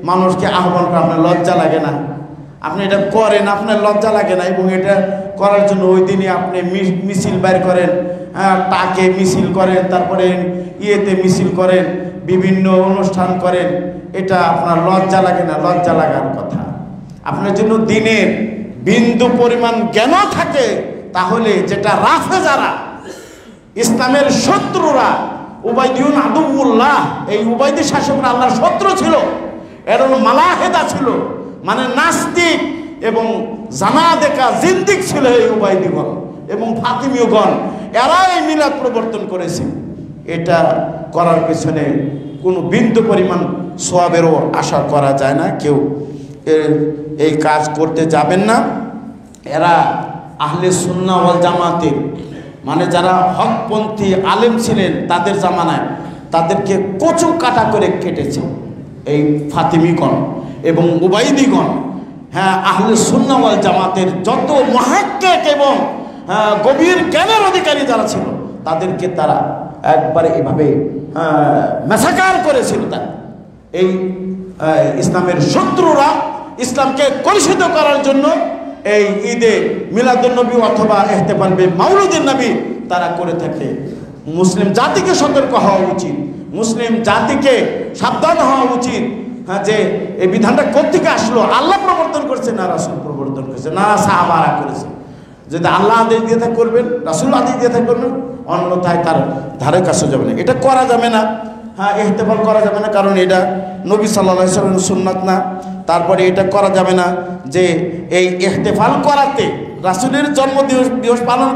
মানুষকে আহ্বান করেন, আপনার লজ্জা লাগে না? আপনি এটা করেন, আপনার লজ্জা লাগে না? এবং এটা করার জন্য ওই দিনই আপনি মিছিল বের করেন, টাকে মিছিল করেন, তারপরে ইয়েতে মিছিল করেন, বিভিন্ন অনুষ্ঠান করেন, এটা আপনার লজ্জা লাগে না? লজ্জা লাগার কথা। আপনার জন্য দিনের বিন্দু পরিমাণ জ্ঞান থাকে তাহলে যেটা রাফেজারা, ইসলামের শত্রুরা, উবাইদুন আদুউল্লাহ, এই উবাইদি শাসকরা আল্লাহর শত্রু ছিল, এর মালাহেদা ছিল, মানে নাস্তিক এবং জানাদেকা জিন্দিক ছিল এই উবাইদিগণ এবং ফাতিমীয়গণ। এরা এই মিলাদ প্রবর্তন করেছে। এটা করার পেছনে কোনো বিন্দু পরিমাণ সওয়াবেরও আশা করা যায় না। কেউ এই কাজ করতে যাবেন না। এরা আহলে সুন্নাহ ওয়াল জামাতের, মানে যারা হকপন্থী আলেম ছিলেন তাদের জামানায় তাদেরকে কচু কাটা করে কেটেছে এই ফাতিমিগণ এবং উবাইদিগণ। হ্যাঁ, আহলে সুন্নাহ ওয়াল জামাতের যত মুহাক্কিক এবং গভীর জ্ঞানের অধিকারী যারা ছিল তাদেরকে তারা একবারে এভাবে ম্যাসাকার করেছিল। তারা এই ইসলামের শত্রুরা ইসলামকে কলুষিত করার জন্য এই ঈদে মিলাদুন নবী অথবা ইহতিফাল বে মাউলুদুন নবী তারা করে থাকে। মুসলিম জাতিকে সতর্ক হওয়া উচিত, মুসলিম জাতিকে সাবধান হওয়া উচিত। হ্যাঁ, যে এই বিধানটা কোত্থেকে আসলো? আল্লাহ প্রবর্তন করছে না রাসূল প্রবর্তন করেছে না সাহাবারা করেছে? যদি আল্লাহ আদেশ দিয়ে থাকে করবেন, রাসূল আদেশ দিয়ে থাকে করবেন, অন্যথায় তার ধারে কাছে যাবে না। এটা করা যাবে না। হ্যাঁ, ইহতিফাল করা যাবে না, কারণ এটা নবী সাল্লাল্লাহু আলাইহি ওয়াসাল্লামের সুন্নাত না। তারপরে এটা করা যাবে না যে এই ইহতিফাল করাতে, রাসূলের জন্মদিবস পালন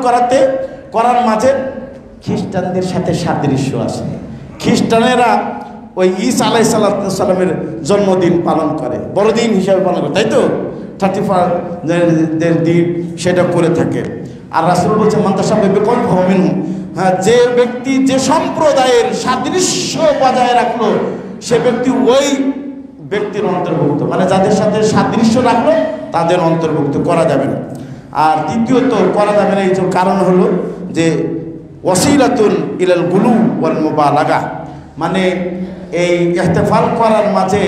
করার মাঝে খ্রিস্টানদের সাথে সাদৃশ্য আছে। খ্রিস্টানেরা ওই ঈসা আলাইহিস সালামের জন্মদিন পালন করে, বড়দিন হিসাবে পালন করে, তাই তো 31 দিন সেটা করে থাকে। আর রাসূল বলছে মান্তাসাবে বেকল ভমিনহু, হ্যাঁ, যে ব্যক্তি যে সম্প্রদায়ের সাদৃশ্য বজায় রাখলো সে ব্যক্তি ওই ব্যক্তির অন্তর্ভুক্ত, মানে যাদের সাথে সাদৃশ্য রাখলো তাদের অন্তর্ভুক্ত করা যাবে না। আর দ্বিতীয়ত করা যাবে না এই যে কারণ হলো যে ওয়াসিলাতুন ইলাল গুলু ওয়াল মুবালাগা, মানে এই ইহতিফাল করার মাঝে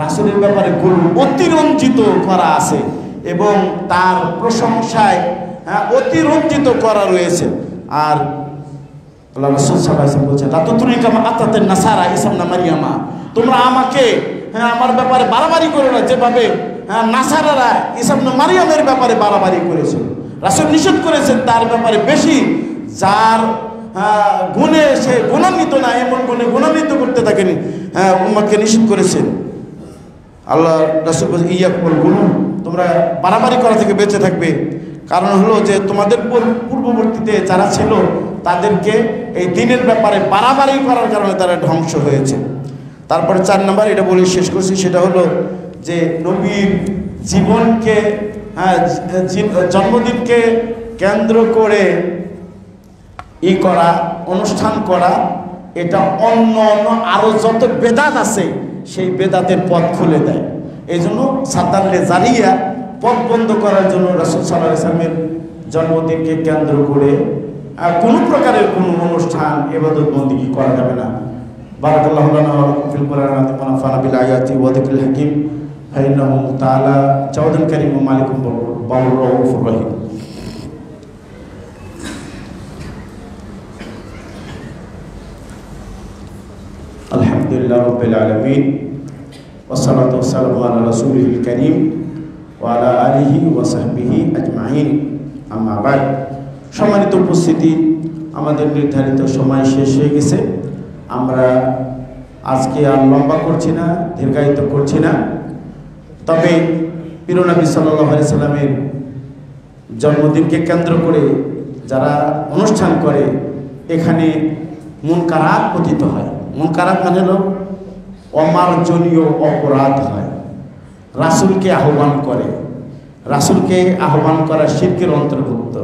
রাসূলের ব্যাপারে গুলু, অতিরঞ্জিত করা আছে এবং তার প্রশংসায় অতিরঞ্জিত করা রয়েছে। আর আল্লাহ রাসূল সাল্লাল্লাহু আলাইহি ওয়াসাল্লাম বলেছেন লা তুতরিকা মা আতাতান নাসারা ঈসা ইবনে মারইয়ামা, তোমরা আমাকে আমার ব্যাপারে বাড়াবাড়ি করো না যেভাবে নাসারারা ঈসা ইবনে মারইয়ামের ব্যাপারে বাড়াবাড়ি করেছিল। রাসূল নিষেধ করেছেন তার ব্যাপারে বেশি, যার গুণে সে গুণান্বিত না এমন গুণে গুণান্বিত করতে থাকেনি, উম্মাহকে নিষেধ করেছেন। আল্লাহ রাসূল বলেছেন ইয়াকুল গুলু, তোমরা বাড়াবাড়ি করা থেকে বেঁচে থাকবে। কারণ হলো যে তোমাদের পূর্ববর্তীতে যারা ছিল তাদেরকে এই দিনের ব্যাপারে বাড়াবাড়ি করার কারণে তারা ধ্বংস হয়েছে। তারপরে 4 নম্বর এটা বলে শেষ করছি, সেটা হলো যে নবীর জীবনকে, জন্মদিনকে কেন্দ্র করে করা, অনুষ্ঠান করা, এটা অন্য আরো যত বেদাত আছে সেই বেদাতের পথ খুলে দেয়। এই জন্য সাদ্দালে জারিয়া পথ বন্ধ করার জন্য রাসূল সাল্লাল্লাহু আলাইহি ওয়াসাল্লামের জন্মদিনকে কেন্দ্র করে কোনো প্রকারের কোনো অনুষ্ঠান ইবাদত বন্দেগী করা যাবে না। বারাকাল্লাহু লানা ওয়া লাকুম ফিল কুরআনি ওয়া নাফা'না বিল আয়াতি ওয়া যিকরিল হাকীম ফাইন্নাহু তাআলা জাওয়াদুল কারীম ওয়া মালিকুম বারুর রাউফুর রহিম। আলহামদুলিল্লাহ রাব্বিল আলামিন ওয়াসসালাতু ওয়াসসালামু আলা রাসূলিল কারীম ওয়া আলা আলিহি ওয়া সাহবিহি আজমাইন, আম্মা বা'দ। সম্মানিত উপস্থিতি, আমাদের নির্ধারিত সময় শেষ হয়ে গেছে। আমরা আজকে আর লম্বা করছি না, দীর্ঘায়িত করছি না। তবে প্রিয় নবী সাল্লাল্লাহু আলাইহি সাল্লামের জন্মদিনকে কেন্দ্র করে যারা অনুষ্ঠান করে এখানে মুনকারাত পতিত হয়। মুনকারাত মানে হলো অমার্জনীয় অপরাধ হয়। রাসূলকে আহ্বান করে, রাসূলকে আহ্বান করা শিরকের অন্তর্ভুক্ত।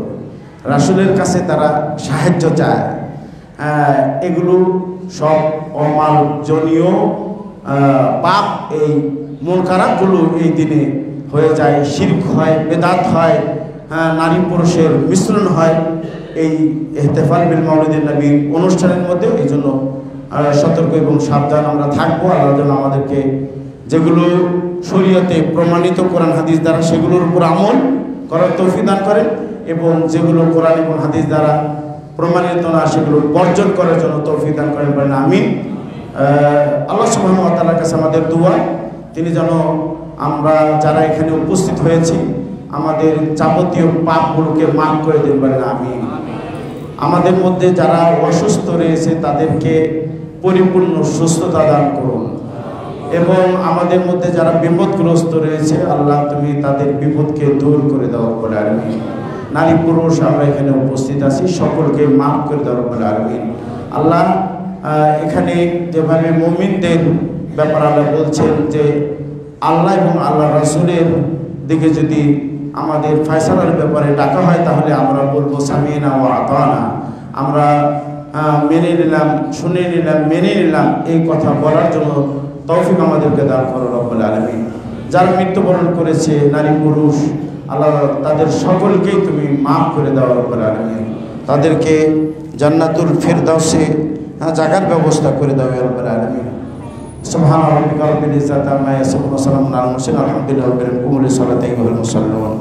রাসূলের কাছে তারা সাহায্য চায়, এগুলো সব অমার্জনীয় পাপ। এই মুনকারাতগুলো এই দিনে হয়ে যায়, শিরক হয়, বেদাত হয়, নারী পুরুষের মিশ্রণ হয় এই ইহতিফাল বিল মাউলিদুন নবী অনুষ্ঠানের মধ্যে। এই জন্য সতর্ক এবং সাবধান আমরা থাকবো। আল্লাহ যেন আমাদেরকে যেগুলো শরীয়তে প্রমাণিত কোরআন হাদিস দ্বারা সেগুলোর উপর আমল করার তৌফিক দান করেন এবং যেগুলো কোরআন এবং হাদিস দ্বারা প্রমাণিত না সেগুলো বর্জন করার জন্য তৌফিক দান করেন, বলেন আমিন। আল্লাহ সুবহানাহু ওয়া তাআলার কাছে আমাদের দোয়া, তিনি যেন আমরা যারা এখানে উপস্থিত হয়েছি আমাদের যাবতীয় পাপগুলোকে মাফ করে দেন বলেন আমিন। আমাদের মধ্যে যারা অসুস্থ রয়েছে তাদেরকে পরিপূর্ণ সুস্থতা দান করুন এবং আমাদের মধ্যে যারা বিপদগ্রস্ত রয়েছে আল্লাহ তুমি তাদের বিপদকে দূর করে দাও রব্বুল আলামিন। নারী পুরুষ আমরা এখানে উপস্থিত আছি, সকলকে মাফ করে দাও রব্বুল আলামিন। আল্লাহ এখানে যেভাবে মুমিনদের ব্যাপার আল্লাহ বলছেন যে আল্লাহ এবং আল্লাহ রাসূলের দিকে যদি আমাদের ফয়সালার ব্যাপারে ডাকা হয় তাহলে আমরা বলবো সামিনা ওয়া আতানা, আমরা মেনে নিলাম, শুনে নিলাম, মেনে নিলাম, এই কথা বলার জন্য তৌফিক আমাদেরকে দান করো রব্বুল আলামিন। যারা মৃত্যুবরণ করেছে নারী পুরুষ আল্লাহ তাদের সকলকেই তুমি মাফ করে দাও রব্বুল আলামিন, তাদেরকে জান্নাতুল ফিরদাউসে জায়গার ব্যবস্থা করে দাও রব্বুল আলামিন। সুবহান রাব্বিকা রাব্বিল ইজ্জাতি আম্মা ইয়াসিফুন ওয়া সালামুন আলাল মুরসালিন আলহামদুলিল্লাহি রাব্বিল আলামিন। কুমুল সালাতি ওয়াল মুসাল্লিন।